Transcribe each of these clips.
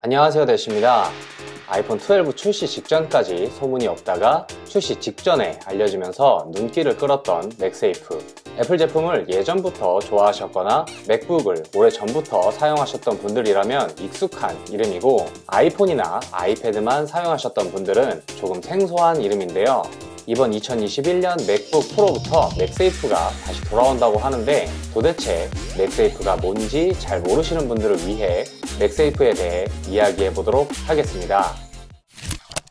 안녕하세요, 대시입니다. 아이폰 12 출시 직전까지 소문이 없다가 출시 직전에 알려지면서 눈길을 끌었던 맥세이프. 애플 제품을 예전부터 좋아하셨거나 맥북을 오래전부터 사용하셨던 분들이라면 익숙한 이름이고, 아이폰이나 아이패드만 사용하셨던 분들은 조금 생소한 이름인데요. 이번 2021년 맥북 프로부터 맥세이프가 다시 돌아온다고 하는데, 도대체 맥세이프가 뭔지 잘 모르시는 분들을 위해 맥세이프에 대해 이야기해 보도록 하겠습니다.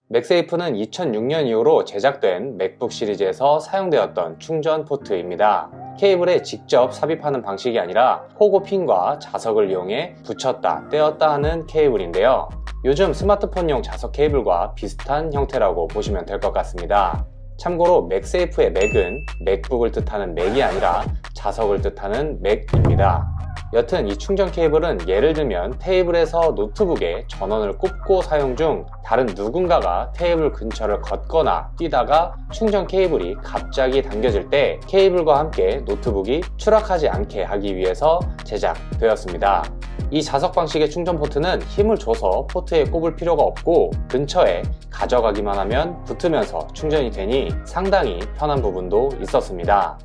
맥세이프는 2006년 이후로 제작된 맥북 시리즈에서 사용되었던 충전 포트입니다. 케이블에 직접 삽입하는 방식이 아니라 호고핀과 자석을 이용해 붙였다 떼었다 하는 케이블인데요. 요즘 스마트폰용 자석 케이블과 비슷한 형태라고 보시면 될 것 같습니다. 참고로 맥세이프의 맥은 맥북을 뜻하는 맥이 아니라 자석을 뜻하는 맥입니다. 여튼 이 충전 케이블은 예를 들면 테이블에서 노트북에 전원을 꼽고 사용 중 다른 누군가가 테이블 근처를 걷거나 뛰다가 충전 케이블이 갑자기 당겨질 때 케이블과 함께 노트북이 추락하지 않게 하기 위해서 제작되었습니다. 이 자석 방식의 충전 포트는 힘을 줘서 포트에 꼽을 필요가 없고 근처에 가져가기만 하면 붙으면서 충전이 되니 상당히 편한 부분도 있었습니다.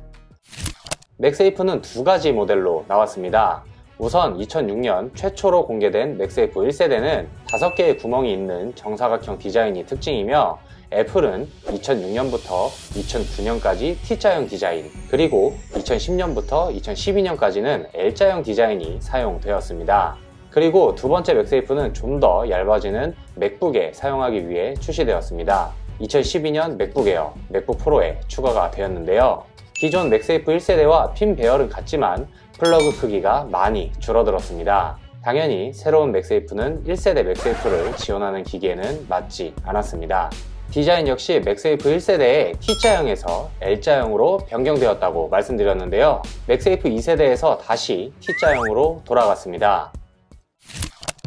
맥세이프는 두 가지 모델로 나왔습니다. 우선 2006년 최초로 공개된 맥세이프 1세대는 5개의 구멍이 있는 정사각형 디자인이 특징이며, 애플은 2006년부터 2009년까지 T자형 디자인, 그리고 2010년부터 2012년까지는 L자형 디자인이 사용되었습니다. 그리고 두 번째 맥세이프는 좀 더 얇아지는 맥북에 사용하기 위해 출시되었습니다. 2012년 맥북 에어, 맥북 프로에 추가가 되었는데요. 기존 맥세이프 1세대와 핀 배열은 같지만 플러그 크기가 많이 줄어들었습니다. 당연히 새로운 맥세이프는 1세대 맥세이프를 지원하는 기기에는 맞지 않았습니다. 디자인 역시 맥세이프 1세대의 T자형에서 L자형으로 변경되었다고 말씀드렸는데요. 맥세이프 2세대에서 다시 T자형으로 돌아갔습니다.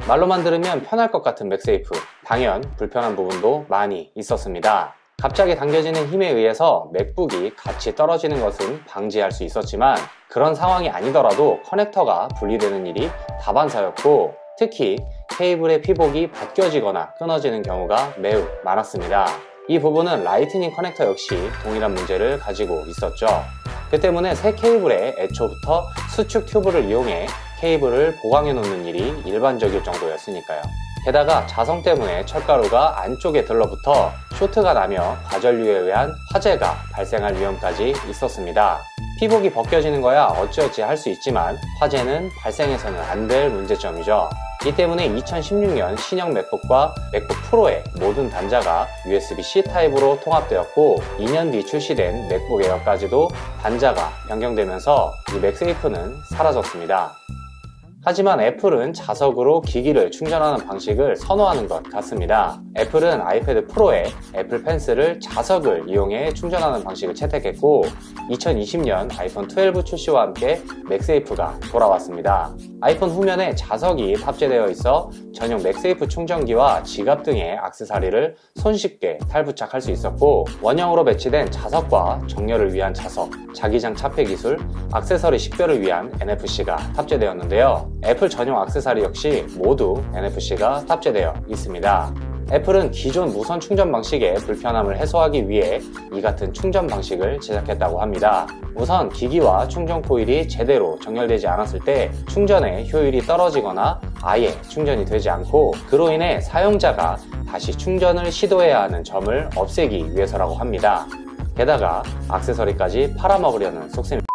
말로만 들으면 편할 것 같은 맥세이프, 당연 불편한 부분도 많이 있었습니다. 갑자기 당겨지는 힘에 의해서 맥북이 같이 떨어지는 것은 방지할 수 있었지만, 그런 상황이 아니더라도 커넥터가 분리되는 일이 다반사였고, 특히 케이블의 피복이 벗겨지거나 끊어지는 경우가 매우 많았습니다. 이 부분은 라이트닝 커넥터 역시 동일한 문제를 가지고 있었죠. 그 때문에 새 케이블에 애초부터 수축 튜브를 이용해 케이블을 보강해 놓는 일이 일반적일 정도였으니까요. 게다가 자성 때문에 철가루가 안쪽에 들러붙어 쇼트가 나며 과전류에 의한 화재가 발생할 위험까지 있었습니다. 피복이 벗겨지는 거야 어찌어찌 할 수 있지만 화재는 발생해서는 안 될 문제점이죠. 이 때문에 2016년 신형 맥북과 맥북 프로의 모든 단자가 USB-C 타입으로 통합되었고, 2년 뒤 출시된 맥북 에어까지도 단자가 변경되면서 이 맥세이프는 사라졌습니다. 하지만 애플은 자석으로 기기를 충전하는 방식을 선호하는 것 같습니다. 애플은 아이패드 프로에 애플 펜슬을 자석을 이용해 충전하는 방식을 채택했고, 2020년 아이폰 12 출시와 함께 맥세이프가 돌아왔습니다. 아이폰 후면에 자석이 탑재되어 있어 전용 맥세이프 충전기와 지갑 등의 액세서리를 손쉽게 탈부착할 수 있었고, 원형으로 배치된 자석과 정렬을 위한 자석, 자기장 차폐 기술, 액세서리 식별을 위한 NFC가 탑재되었는데요. 애플 전용 액세서리 역시 모두 NFC가 탑재되어 있습니다. 애플은 기존 무선 충전 방식의 불편함을 해소하기 위해 이 같은 충전 방식을 제작했다고 합니다. 우선 기기와 충전 코일이 제대로 정렬되지 않았을 때 충전의 효율이 떨어지거나 아예 충전이 되지 않고, 그로 인해 사용자가 다시 충전을 시도해야 하는 점을 없애기 위해서라고 합니다. 게다가 액세서리까지 팔아먹으려는 속셈입니다.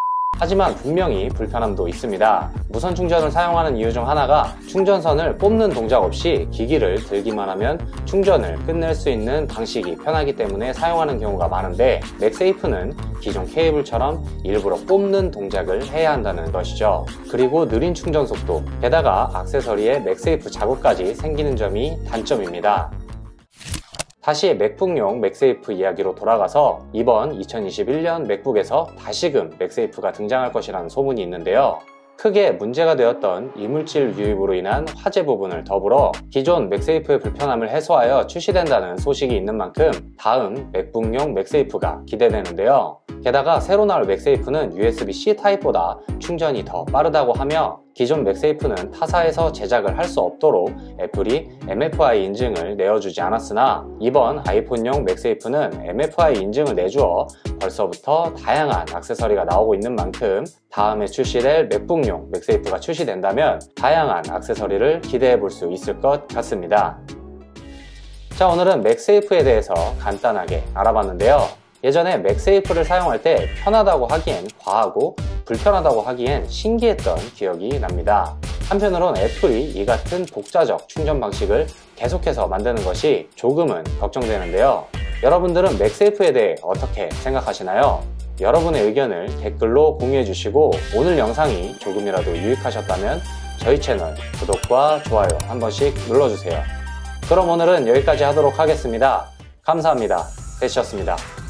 하지만 분명히 불편함도 있습니다. 무선 충전을 사용하는 이유 중 하나가 충전선을 뽑는 동작 없이 기기를 들기만 하면 충전을 끝낼 수 있는 방식이 편하기 때문에 사용하는 경우가 많은데, 맥세이프는 기존 케이블처럼 일부러 뽑는 동작을 해야 한다는 것이죠. 그리고 느린 충전 속도, 게다가 액세서리에 맥세이프 자국까지 생기는 점이 단점입니다. 다시 맥북용 맥세이프 이야기로 돌아가서 이번 2021년 맥북에서 다시금 맥세이프가 등장할 것이라는 소문이 있는데요. 크게 문제가 되었던 이물질 유입으로 인한 화재 부분을 더불어 기존 맥세이프의 불편함을 해소하여 출시된다는 소식이 있는 만큼 다음 맥북용 맥세이프가 기대되는데요. 게다가 새로 나올 맥세이프는 USB-C 타입보다 충전이 더 빠르다고 하며 기존 맥세이프는 타사에서 제작을 할 수 없도록 애플이 MFI 인증을 내어주지 않았으나 이번 아이폰용 맥세이프는 MFI 인증을 내주어 벌써부터 다양한 액세서리가 나오고 있는 만큼 다음에 출시될 맥북용 맥세이프가 출시된다면 다양한 액세서리를 기대해 볼 수 있을 것 같습니다. 자, 오늘은 맥세이프에 대해서 간단하게 알아봤는데요. 예전에 맥세이프를 사용할 때 편하다고 하기엔 과하고 불편하다고 하기엔 신기했던 기억이 납니다. 한편으론 애플이 이 같은 독자적 충전 방식을 계속해서 만드는 것이 조금은 걱정되는데요. 여러분들은 맥세이프에 대해 어떻게 생각하시나요? 여러분의 의견을 댓글로 공유해 주시고 오늘 영상이 조금이라도 유익하셨다면 저희 채널 구독과 좋아요 한 번씩 눌러주세요. 그럼 오늘은 여기까지 하도록 하겠습니다. 감사합니다. 대시였습니다.